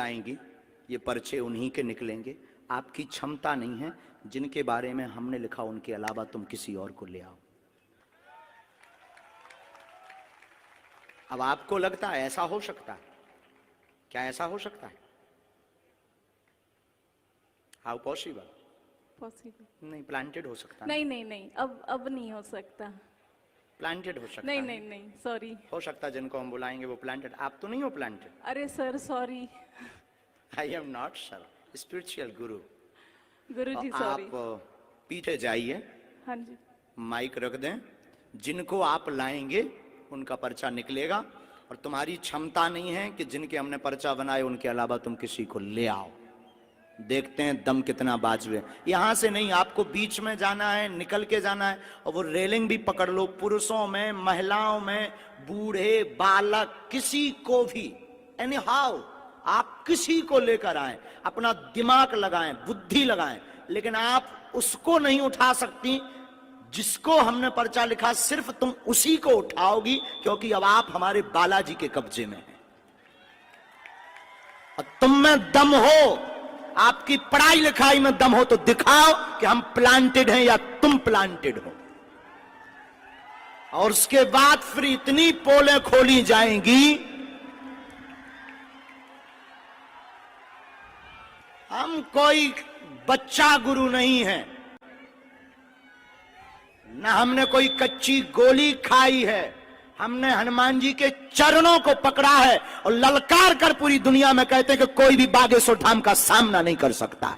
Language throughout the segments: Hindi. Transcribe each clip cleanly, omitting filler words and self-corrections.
आएंगी, ये पर्चे उन्हीं के निकलेंगे। आपकी क्षमता नहीं है, जिनके बारे में हमने लिखा उनके अलावा तुम किसी और को ले आओ। अब आपको लगता है ऐसा हो सकता है? क्या ऐसा हो सकता है? How possible? पॉसिबल नहीं, प्लांटेड हो सकता है। नहीं नहीं नहीं, अब नहीं हो सकता। प्लांटेड हो सकता नहीं है। नहीं नहीं, सॉरी। हो सकता है जिनको हम बुलाएंगे वो प्लांटेड। आप तो नहीं हो प्लांटेड। अरे sir sorry. I am not sir, spiritual Guru. Guruji sorry. आप पीछे जाइए, हाँ जी। माइक रख दें, जिनको आप लाएंगे उनका पर्चा निकलेगा। और तुम्हारी क्षमता नहीं है कि जिनके हमने पर्चा बनाए उनके अलावा तुम किसी को ले आओ। देखते हैं दम कितना बाजुए। यहां से नहीं, आपको बीच में जाना है, निकल के जाना है। और वो रेलिंग भी पकड़ लो, पुरुषों में, महिलाओं में, बूढ़े, बालक, किसी को भी, एनी हाउ आप किसी को लेकर आए, अपना दिमाग लगाएं, बुद्धि लगाएं, लेकिन आप उसको नहीं उठा सकती जिसको हमने पर्चा लिखा। सिर्फ तुम उसी को उठाओगी, क्योंकि अब आप हमारे बालाजी के कब्जे में हैं। और तुम में दम हो, आपकी पढ़ाई लिखाई में दम हो तो दिखाओ कि हम प्लांटेड हैं या तुम प्लांटेड हो। और उसके बाद फिर इतनी पोलें खोली जाएंगी। हम कोई बच्चा गुरु नहीं है, न हमने कोई कच्ची गोली खाई है। हमने हनुमान जी के चरणों को पकड़ा है और ललकार कर पूरी दुनिया में कहते हैं कि कोई भी बागेश्वर धाम का सामना नहीं कर सकता।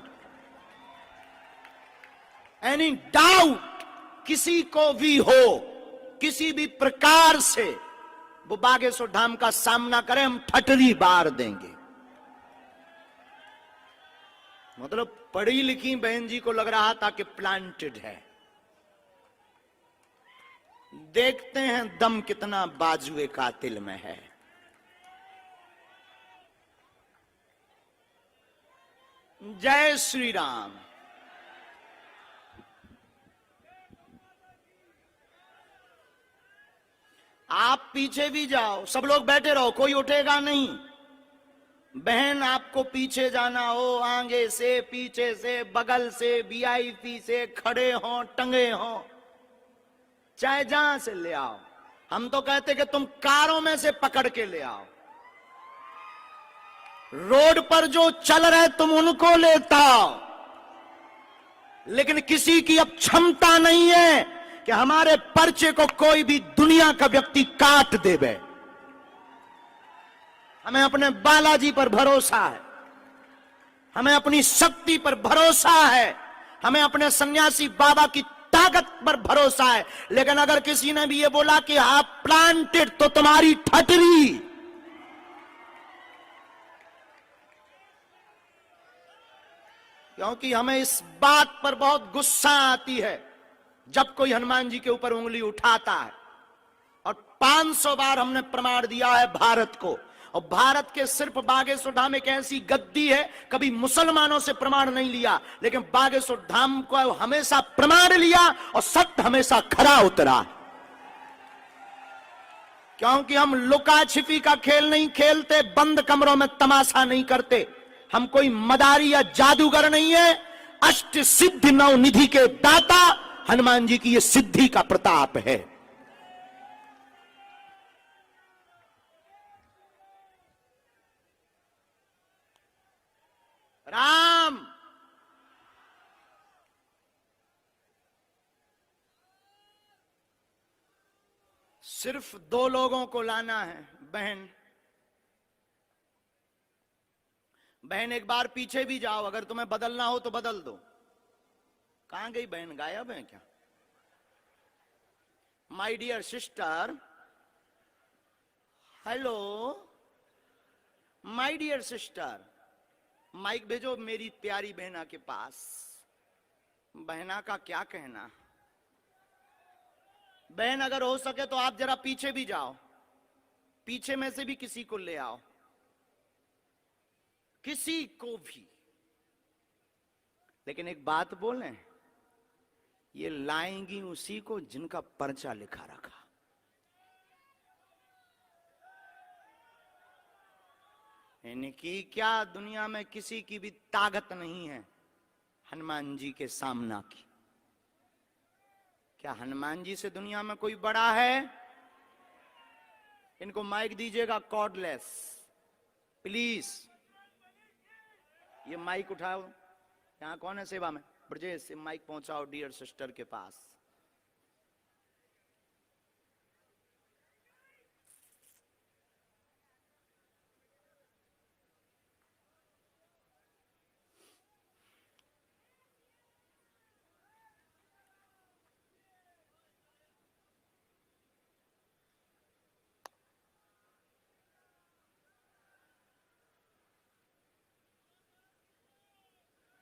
एनी डाउट किसी को भी हो, किसी भी प्रकार से वो बागेश्वर धाम का सामना करे, हम ठटरी बार देंगे। मतलब पढ़ी लिखी बहन जी को लग रहा था कि प्लांटेड है। देखते हैं दम कितना बाजुए कातिल में है। जय श्री राम। आप पीछे भी जाओ, सब लोग बैठे रहो, कोई उठेगा नहीं। बहन आपको पीछे जाना हो, आगे से, पीछे से, बगल से, वीआईपी से, खड़े हो, टंगे हो, चाहे जहां से ले आओ। हम तो कहते कि तुम कारों में से पकड़ के ले आओ। रोड पर जो चल रहे तुम उनको लेता आओ। लेकिन किसी की अब क्षमता नहीं है कि हमारे पर्चे को कोई भी दुनिया का व्यक्ति काट देवे। हमें अपने बालाजी पर भरोसा है, हमें अपनी शक्ति पर भरोसा है, हमें अपने सन्यासी बाबा की ताकत पर भरोसा है। लेकिन अगर किसी ने भी ये बोला कि आप प्लांटेड, तो तुम्हारी ठटरी। क्योंकि हमें इस बात पर बहुत गुस्सा आती है जब कोई हनुमान जी के ऊपर उंगली उठाता है। और 500 बार हमने प्रमाण दिया है भारत को। और भारत के सिर्फ बागेश्वर धाम एक ऐसी गद्दी है, कभी मुसलमानों से प्रमाण नहीं लिया, लेकिन बागेश्वर धाम को हमेशा प्रमाण लिया और सत्य हमेशा खरा उतरा। क्योंकि हम लुका छिपी का खेल नहीं खेलते, बंद कमरों में तमाशा नहीं करते। हम कोई मदारी या जादूगर नहीं है। अष्ट सिद्धि नव निधि के दाता हनुमान जी की ये सिद्धि का प्रताप है। राम सिर्फ 2 लोगों को लाना है। बहन एक बार पीछे भी जाओ, अगर तुम्हें बदलना हो तो बदल दो। कहां गई बहन, गायब है क्या? My dear sister, hello my dear sister, mic भेजो मेरी प्यारी बहना के पास। बहना का क्या कहना। बहन अगर हो सके तो आप जरा पीछे भी जाओ, पीछे में से भी किसी को ले आओ, किसी को भी। लेकिन एक बात बोलें, ये लाएंगी उसी को जिनका पर्चा लिखा रखा। इनकी क्या दुनिया में किसी की भी ताकत नहीं है हनुमान जी के सामना की। क्या हनुमान जी से दुनिया में कोई बड़ा है? इनको माइक दीजिएगा कॉर्डलेस प्लीज। ये माइक उठाओ। यहाँ कौन है सेवा में? ब्रजेश से माइक पहुंचाओ डियर सिस्टर के पास।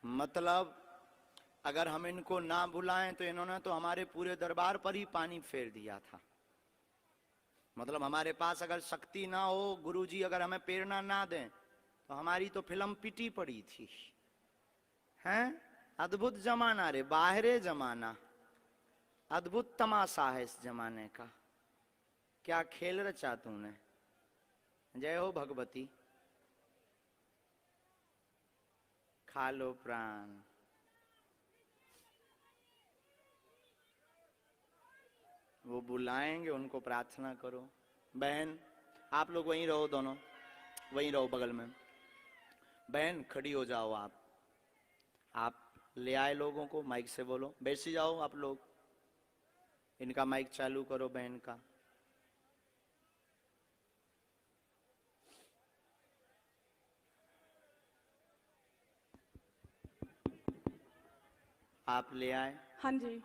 मतलब अगर हम इनको ना बुलाएं तो इन्होंने तो हमारे पूरे दरबार पर ही पानी फेर दिया था। मतलब हमारे पास अगर शक्ति ना हो, गुरुजी अगर हमें प्रेरणा ना दें तो हमारी तो फिल्म पिटी पड़ी थी। हैं? अद्भुत जमाना रे, बाहरे जमाना, अद्भुत तमाशा है इस जमाने का। क्या खेल रचा तूने। जय हो भगवती। खा लो प्राण। वो बुलाएंगे, उनको प्रार्थना करो। बहन आप लोग वहीं रहो, दोनों वहीं रहो बगल में। बहन खड़ी हो जाओ। आप ले आए लोगों को, माइक से बोलो। बैठी जाओ आप लोग। इनका माइक चालू करो बहन का। आप ले आए? हाँ जी।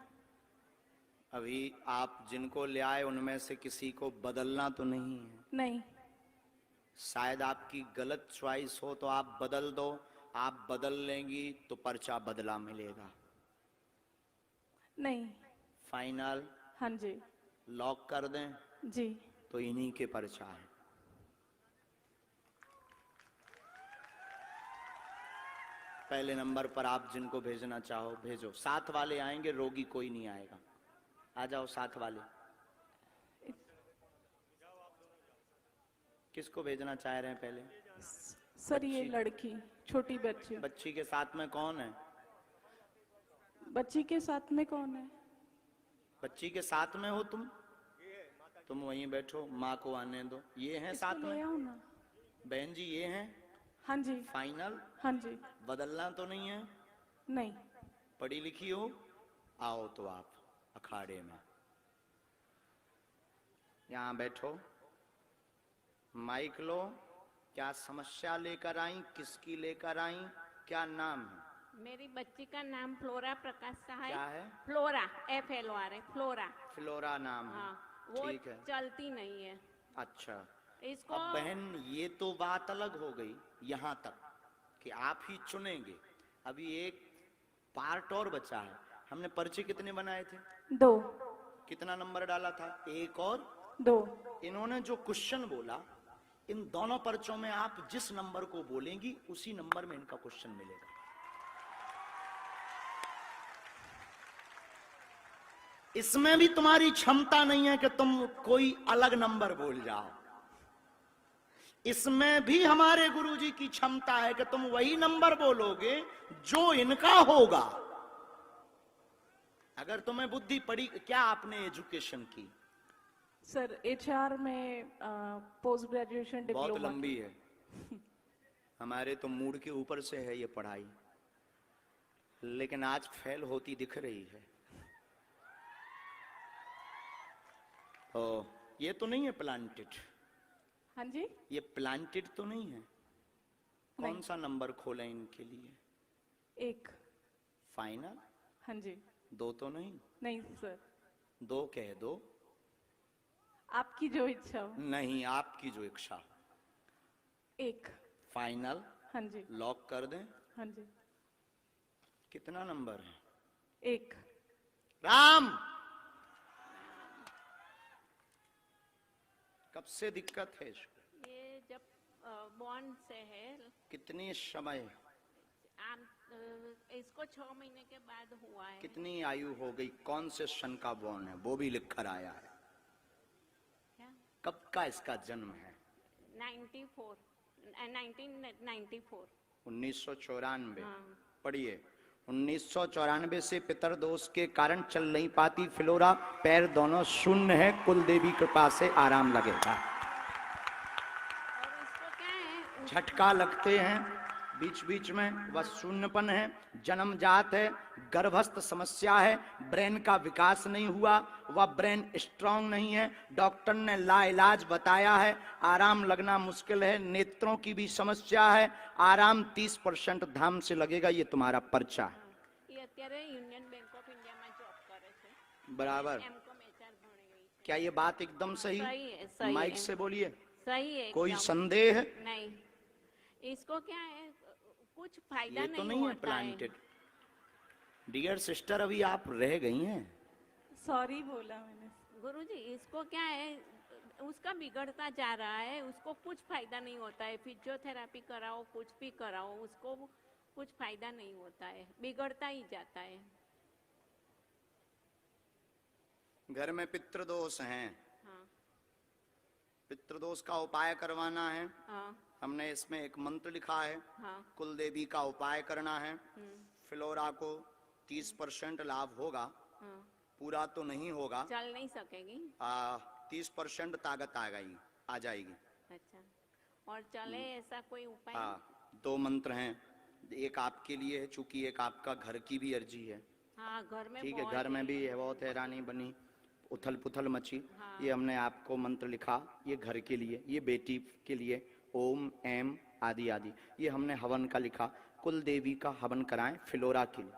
अभी आप जिनको ले आए उनमें से किसी को बदलना तो नहीं है? नहीं। शायद आपकी गलत चॉइस हो तो आप बदल दो। आप बदल लेंगी तो पर्चा बदला मिलेगा। नहीं। फाइनल? हाँ जी। लॉक कर दें? जी। तो इन्हीं के पर्चा है। पहले नंबर पर आप जिनको भेजना चाहो भेजो। साथ वाले आएंगे, रोगी कोई नहीं आएगा। आ जाओ साथ वाले। किसको भेजना चाह रहे हैं पहले? सर ये बच्ची। लड़की, छोटी बच्ची। बच्ची के साथ में कौन है? बच्ची के साथ में कौन है? बच्ची के साथ में हो तुम? तुम वहीं बैठो, माँ को आने दो। ये हैं इसको साथ ले में? आओ ना। बहन जी ये हैं? हाँ जी। फाइनल? हाँ जी। बदलना तो नहीं है? नहीं। पढ़ी लिखी हो? आओ तो आप अखाड़े में यहाँ बैठो। माइक लो। क्या समस्या लेकर आई? किसकी लेकर आई? क्या नाम है? मेरी बच्ची का नाम फ्लोरा प्रकाश सहाय। क्या है? Flora, FLORA, flora. फ्लोरा नाम है। हाँ, वो ठीक है। चलती नहीं है अच्छा। इसको। अब बहन ये तो बात अलग हो गई यहाँ तक कि आप ही चुनेंगे। अभी एक पार्ट और बचा है। हमने पर्चे कितने बनाए थे? 2। कितना नंबर डाला था? 1 और 2। इन्होंने जो क्वेश्चन बोला, इन दोनों पर्चों में आप जिस नंबर को बोलेंगी उसी नंबर में इनका क्वेश्चन मिलेगा। इसमें भी तुम्हारी क्षमता नहीं है कि तुम कोई अलग नंबर बोल जाओ। इसमें भी हमारे गुरुजी की क्षमता है कि तुम वही नंबर बोलोगे जो इनका होगा। अगर तुम्हें बुद्धि पड़ी। क्या आपने एजुकेशन की? सर HR में पोस्ट ग्रेजुएशन डिप्लोमा। बहुत लंबी है। हमारे तो मूड के ऊपर से है ये पढ़ाई, लेकिन आज फेल होती दिख रही है। तो ये तो नहीं है प्लांटेड? हाँ जी। ये प्लांटेड तो नहीं है? कौन नहीं। सा नंबर खोलें इनके लिए? 1। फाइनल? हाँ जी। 2 तो नहीं? नहीं सर। 2 कह दो। आपकी जो इच्छा हो। नहीं, आपकी जो इच्छा हो। 1। फाइनल? हाँ जी। लॉक कर दें? हाँ जी। कितना नंबर है? 1। राम कब से दिक्कत है इसको? ये जब बॉन्ड से है। कितनी समय? इसको 6 महीने के बाद हुआ है। कितनी आयु हो गई? कौन से सन का बॉर्न है वो भी लिख कर आया है। क्या? कब का इसका जन्म है? 94, 1994। 1994। हाँ। पढ़िए, 1994 से पितर दोष के कारण चल नहीं पाती फ्लोरा, पैर दोनों शून्य है, कुल देवी कृपा से आराम लगेगा। और इसको क्या है झटका लगते हैं बीच बीच में, वह शून्यपन है, जन्मजात है, गर्भस्थ समस्या है, ब्रेन का विकास नहीं हुआ, वह ब्रेन स्ट्रांग नहीं है, डॉक्टर ने लाइलाज बताया है, आराम लगना मुश्किल है, नेत्रों की भी समस्या है, आराम 30% धाम से लगेगा। ये तुम्हारा पर्चा है। ये અત્યારે યુનિયન બેંક ઓફ ઇન્ડિયામાં જોબ કરે છે। बराबर। એમકોમ એચઆર ભણી ગઈ છે। क्या ये बात एकदम सही? सही है, सही माइक है। से बोलिए। सही है कोई एकदम। संदेह? नहीं, इसको क्या है कुछ फायदा ये तो नहीं है होता प्लांटेड। डियर सिस्टर, अभी आप रह गई हैं। सॉरी बोला मैंने। गुरुजी इसको क्या है उसका बिगड़ता जा रहा है, उसको कुछ फायदा नहीं होता है, फिजियोथेरापी कराओ कुछ भी कराओ उसको कुछ फायदा नहीं होता है, बिगड़ता ही जाता है। घर में पितृदोष हैं, हाँ पितृदोष का उपाय करवाना है। हाँ हमने इसमें एक मंत्र लिखा है, हाँ। कुल देवी का उपाय करना है। फ्लोरा को 30% लाभ होगा, हाँ। पूरा तो नहीं होगा, चल नहीं सकेगी। 30% ताकत आ जाएगी। अच्छा, और चले ऐसा कोई उपाय? हाँ, 2 मंत्र हैं, एक आपके लिए है, चूंकि एक आपका घर की भी अर्जी है। हाँ घर में ठीक है, बहुत घर में भी है, बहुत हैरानी बनी, उथल पुथल मची। हाँ। ये हमने आपको मंत्र लिखा, ये घर के लिए, ये बेटी के लिए, ओम एम आदि आदि। ये हमने हवन का लिखा, कुल देवी का हवन कराएं फ्लोरा के लिए।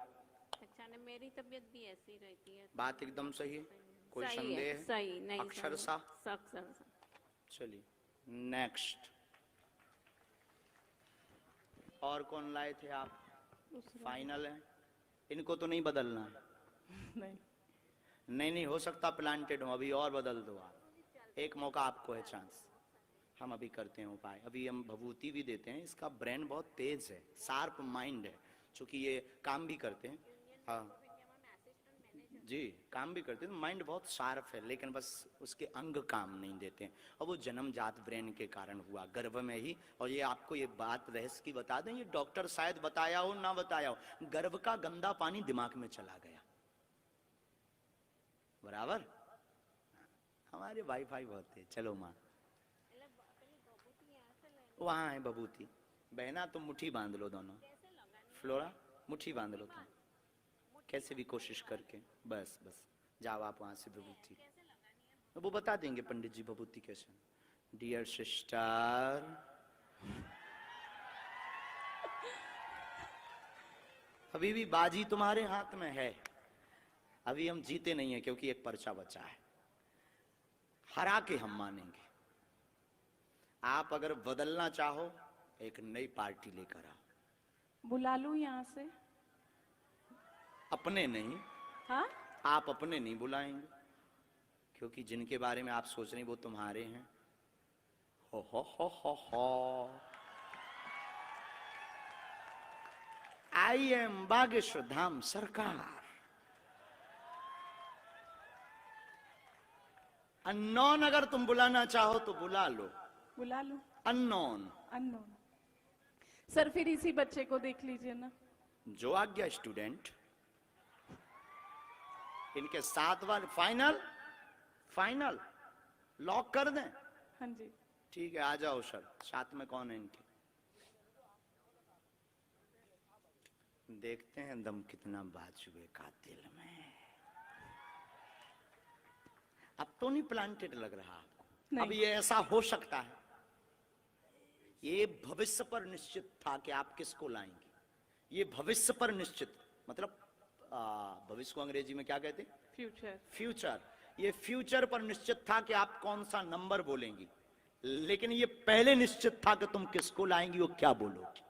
अच्छा, ने मेरी तबीयत भी ऐसी रहती है। बात एकदम सही है, कोई सही संदेह है, है? सही नहीं अक्षर सही। सा। अक्षर सा। चलिए नेक्स्ट। और कौन लाए थे आप? फाइनल है, इनको तो नहीं बदलना है। नहीं। नहीं हो सकता प्लांटेड हो, अभी और बदल दो आप, एक मौका आपको है, चांस। हम अभी करते हैं उपाय, अभी हम भभूति भी देते हैं। इसका ब्रेन बहुत तेज है, शार्प माइंड है, चूंकि ये काम भी करते हैं। हाँ जी, काम भी करते हैं, माइंड बहुत शार्प है, लेकिन बस उसके अंग काम नहीं देते हैं, और वो जन्मजात ब्रेन के कारण हुआ, गर्भ में ही। और ये आपको ये बात रहस्य की बता दें, ये डॉक्टर शायद बताया हो ना बताया हो, गर्भ का गंदा पानी दिमाग में चला गया। बराबर, हमारे वाईफाई बहुत है। चलो माँ, वहां है बबूती, बहना तुम मुट्ठी बांध लो दोनों। फ्लोरा मुट्ठी बांध लो तुम, कैसे भी कोशिश करके, बस बस जाओ आप वहां से विभूति, वो बता देंगे पंडित जी विभूति कैसे। डियर सिस्टर, अभी भी बाजी तुम्हारे हाथ में है, अभी हम जीते नहीं है, क्योंकि एक पर्चा बचा है, हरा के हम मानेंगे। आप अगर बदलना चाहो, एक नई पार्टी लेकर आओ। बुला लूं यहाँ से? अपने नहीं। हाँ? आप अपने नहीं बुलाएंगे, क्योंकि जिनके बारे में आप सोच रहे हैं वो तुम्हारे हैं। हो। आई एम बागेश्वर धाम सरकार। अननोन अगर तुम बुलाना चाहो तो बुला लो। बुला लूं? अननोन। अननोन। सर फिर इसी बच्चे को देख लीजिए ना। जो आज्ञा स्टूडेंट। इनके 7 बार फाइनल लॉक कर दें? हाँ जी। ठीक है, आ जाओ सर। साथ में कौन है इनके? देखते हैं दम कितना बाजुए का दिल में। अब तो नहीं प्लांटेड लग रहा आपको? अब ये ऐसा हो सकता है, ये भविष्य पर निश्चित था कि आप किसको लाएंगे। ये भविष्य पर निश्चित, मतलब भविष्य को अंग्रेजी में क्या कहते हैं? फ्यूचर। ये फ्यूचर पर निश्चित था कि आप कौन सा नंबर बोलेंगी, लेकिन ये पहले निश्चित था कि तुम किसको लाएंगी और क्या बोलोगी।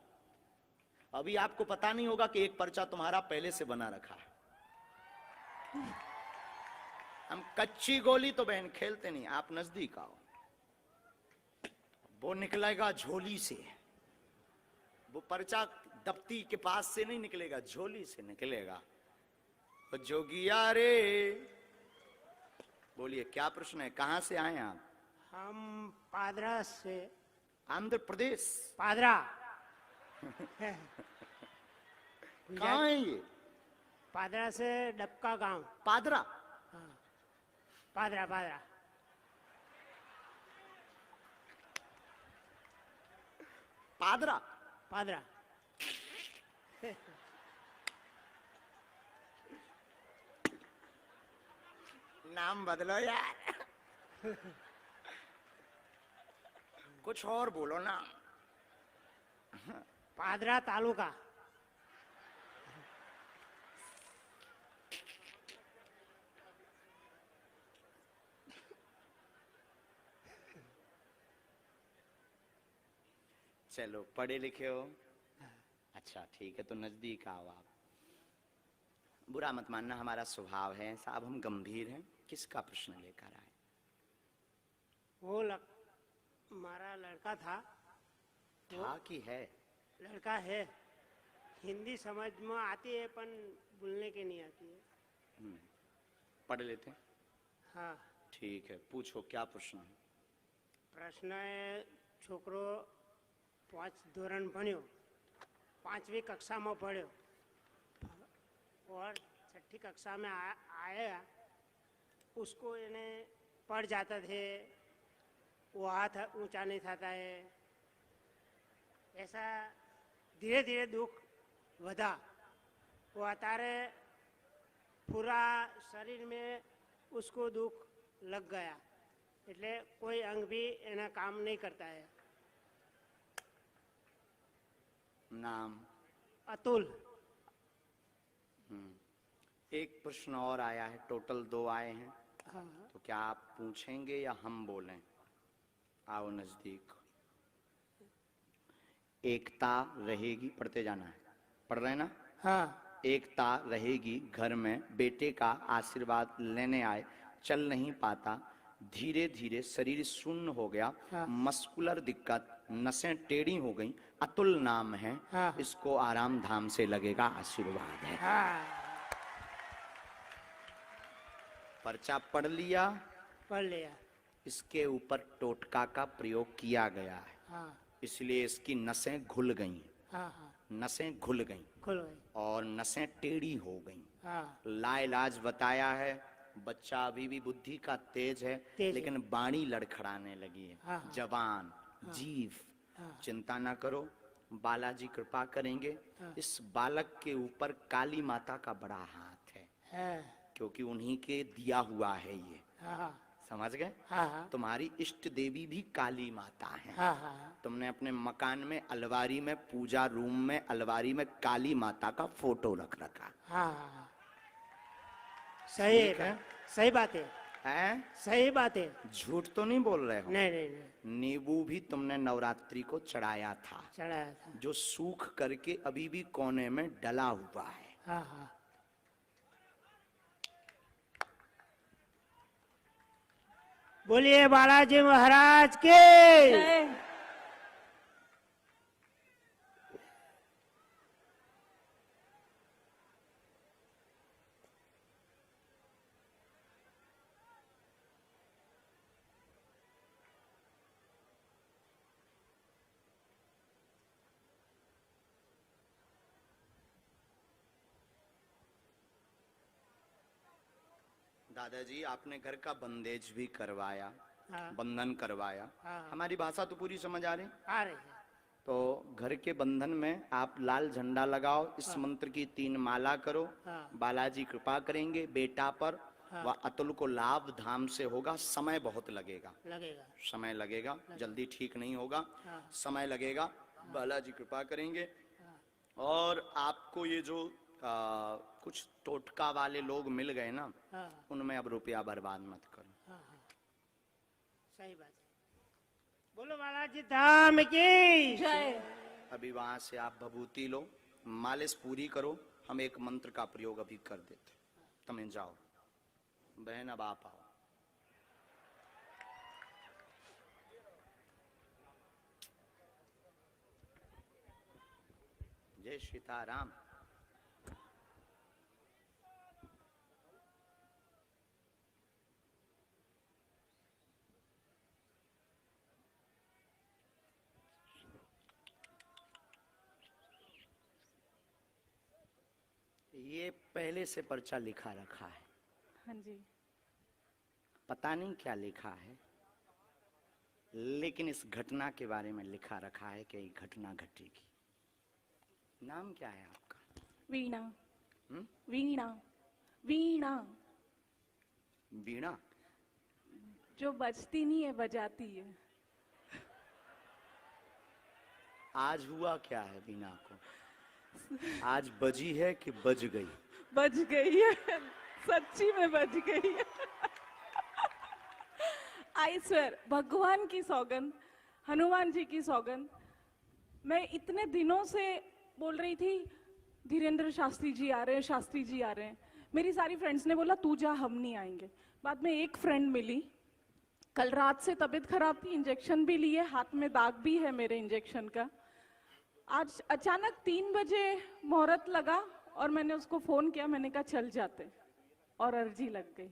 अभी आपको पता नहीं होगा कि एक पर्चा तुम्हारा पहले से बना रखा है। हम कच्ची गोली तो बहन खेलते नहीं, आप नजदीक आओ। वो निकलेगा झोली से, वो पर्चा दफ्ती के पास से नहीं निकलेगा, झोली से निकलेगा। जोगिया रे, बोलिए क्या प्रश्न है, कहां से आए आप? हम पादरा से। आंध्र प्रदेश। पादरा। कहाँ है ये? पादरा से डबका गांव। पादरा। हाँ, पादरा पादरा। पादरा। पादरा। नाम बदलो यार। कुछ और बोलो ना। पादरा तालुका। चलो पढ़े लिखे हो, अच्छा ठीक है, तो नजदीक आओ आप। बुरा मत मानना, हमारा स्वभाव है साहब, हम गंभीर हैं। किसका प्रश्न लेकर आए? वो हमारा लड़का था। था कि है? लड़का है। हिंदी समझ में आती है पर बोलने के नहीं आती है। पढ़ लेते हैं। हाँ। ठीक है, पूछो क्या प्रश्न है? प्रश्न है, छोकरो 5 ધોરણ ભણ્યો, 5वीं कक्षा में पढ़्यो और 6ठी कक्षा में आया, उसको इन्हें पढ़ जाता थे, वो हाथ ऊंचा नहीं था है। ऐसा धीरे धीरे दुख वधा। वो अतारे पूरा शरीर में उसको दुख लग गया, એટલે कोई अंग भी एना काम नहीं करता है। नाम? अतुल। एक प्रश्न और आया है, टोटल 2 आए हैं। हाँ। तो क्या आप पूछेंगे या हम बोलें? आओ नजदीक। एकता रहेगी, पढ़ते जाना है, पढ़ रहे हैं ना? हाँ। एकता रहेगी घर में, बेटे का आशीर्वाद लेने आए, चल नहीं पाता, धीरे धीरे शरीर शून्य हो गया, हाँ। मस्कुलर दिक्कत, नसें टेढ़ी हो गई, अतुल नाम है, हाँ। इसको आराम धाम से लगेगा, आशीर्वाद है। हाँ। पर्चा पढ़ लिया? पढ़ लिया। इसके ऊपर टोटका का प्रयोग किया गया है। हाँ। इसलिए इसकी नसें घुल गई। हाँ। हाँ। नसें घुल गई खुल गई। और नसें टेढ़ी हो गई। हाँ। लाइलाज बताया है, बच्चा अभी भी बुद्धि का तेज है, तेज लेकिन बाणी लड़खड़ाने लगी है। हाँ, हाँ। जवान, जीव, हाँ। चिंता ना करो, बालाजी कृपा करेंगे। हाँ। इस बालक के ऊपर काली माता का बड़ा हाथ है, क्योंकि उन्हीं के दिया हुआ है ये। हाँ। समझ गए? हाँ। तुम्हारी इष्ट देवी भी काली माता है। हाँ। हाँ। तुमने अपने मकान में अलमारी में, पूजा रूम में अलमारी में काली माता का फोटो रख रखा हाँ। सही है, सही बात है, सही बात है। झूठ तो नहीं बोल रहे हो? नहीं नहीं नहीं। नींबू भी तुमने नवरात्रि को चढ़ाया था, चढ़ाया था, जो सूख करके अभी भी कोने में डला हुआ है। हाँ। हाँ। बोलिए बालाजी महाराज के। जय। दादाजी आपने घर का बंदेज भी करवाया, हाँ। बंधन करवाया। हाँ। हमारी भाषा तो पूरी समझ आ रही? आ रही है। तो घर के बंधन में आप लाल झंडा लगाओ, इस मंत्र की 3 माला करो। हाँ। बालाजी कृपा करेंगे बेटा पर, हाँ। वह अतुल को लाभ धाम से होगा। समय बहुत लगेगा, लगेगा। समय लगेगा, जल्दी ठीक नहीं होगा। हाँ। समय लगेगा, बालाजी कृपा करेंगे। और आपको ये जो कुछ टोटका वाले लोग मिल गए ना, हाँ। उनमें अब रुपया बर्बाद मत करो। हाँ। हाँ। सही बात है। बोलो बालाजी धाम की जय। अभी वहां से आप भभूति लो, मालिश पूरी करो, हम एक मंत्र का प्रयोग अभी कर देते। तुम जाओ बहन, अब आप आओ। जय सीताराम। ये पहले से पर्चा लिखा रखा है, हाँ जी। पता नहीं क्या लिखा है, लेकिन इस घटना के बारे में लिखा रखा है कि ये घटना घटेगी। नाम क्या है आपका? वीणा। हम्म? वीणा। वीणा वीणा। जो बजती नहीं है, बजाती है। आज हुआ क्या है वीणा को? आज बजी है कि बज गई? बज गई है, सच्ची में बज गई है। आई स्वेर, भगवान की सौगंध, हनुमान जी की सौगंध, मैं इतने दिनों से बोल रही थी धीरेन्द्र शास्त्री जी आ रहे हैं, शास्त्री जी आ रहे हैं। मेरी सारी फ्रेंड्स ने बोला तू जा, हम नहीं आएंगे। बाद में एक फ्रेंड मिली, कल रात से तबीयत खराब थी, इंजेक्शन भी लिए, हाथ में दाग भी है मेरे इंजेक्शन का। आज अचानक 3 बजे मुहूर्त लगा और मैंने उसको फोन किया, मैंने कहा चल जाते, और अर्जी लग गई।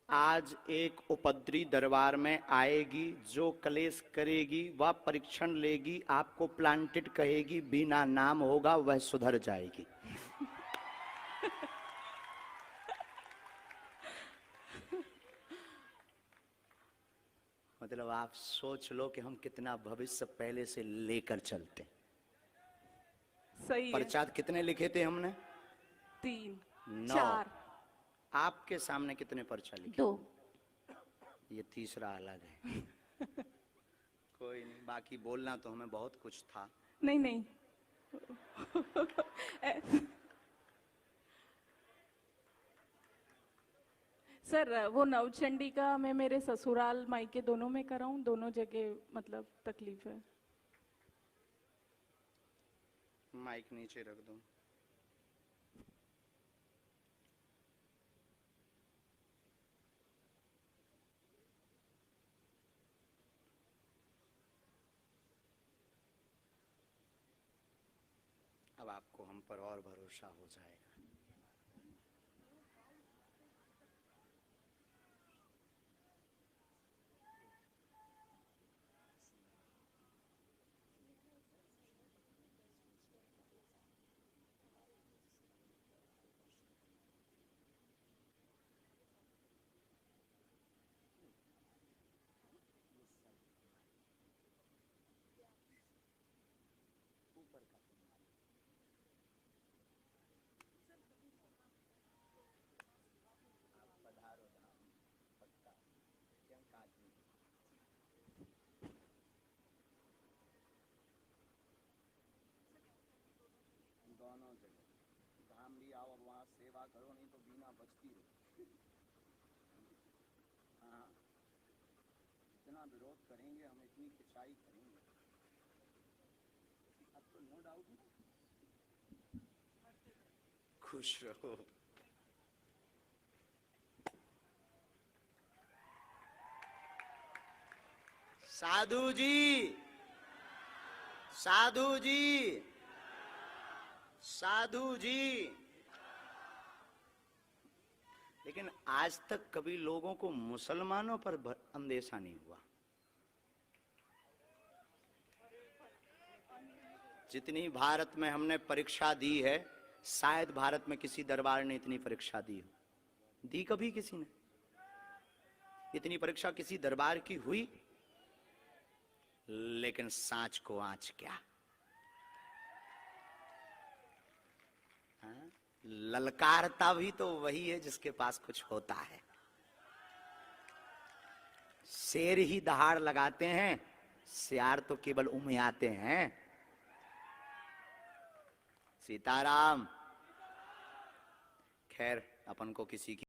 आज एक उपद्री दरबार में आएगी, जो कलेश करेगी वह परीक्षण लेगी, आपको प्लांटेड कहेगी, बिना नाम होगा वह सुधर जाएगी। मतलब आप सोच लो कि हम कितना भविष्य पहले से लेकर चलते। सही है। पर्चात कितने लिखे थे हमने? 3 9। 4 आपके सामने कितने पर्चा लिखे? 2। ये तीसरा अलग है। कोई नहीं, बाकी बोलना तो हमें बहुत कुछ था। नहीं नहीं। सर वो नवचंडी का मैं मेरे ससुराल मायके दोनों में कराऊं, दोनों जगह मतलब तकलीफ है। माइक नीचे रख दो। अब आपको हम पर और भरोसा हो जाएगा। दोनों जगह धाम भी आओ, अब वहाँ सेवा करो, नहीं तो बिना बचती रहो। हाँ, इतना विरोध करेंगे हम, इतनी खिंचाई करेंगे, अब तो नो डाउट खुश रहो। साधु जी, साधु जी, साधु जी। लेकिन आज तक कभी लोगों को मुसलमानों पर अंदेशा नहीं हुआ। जितनी भारत में हमने परीक्षा दी है, शायद भारत में किसी दरबार ने इतनी परीक्षा दी हो। दी कभी किसी ने? इतनी परीक्षा किसी दरबार की हुई? लेकिन सांच को आंच क्या, ललकारता भी तो वही है जिसके पास कुछ होता है। शेर ही दहाड़ लगाते हैं, सियार तो केवल उमियाते हैं। सीताराम। खैर अपन को किसी की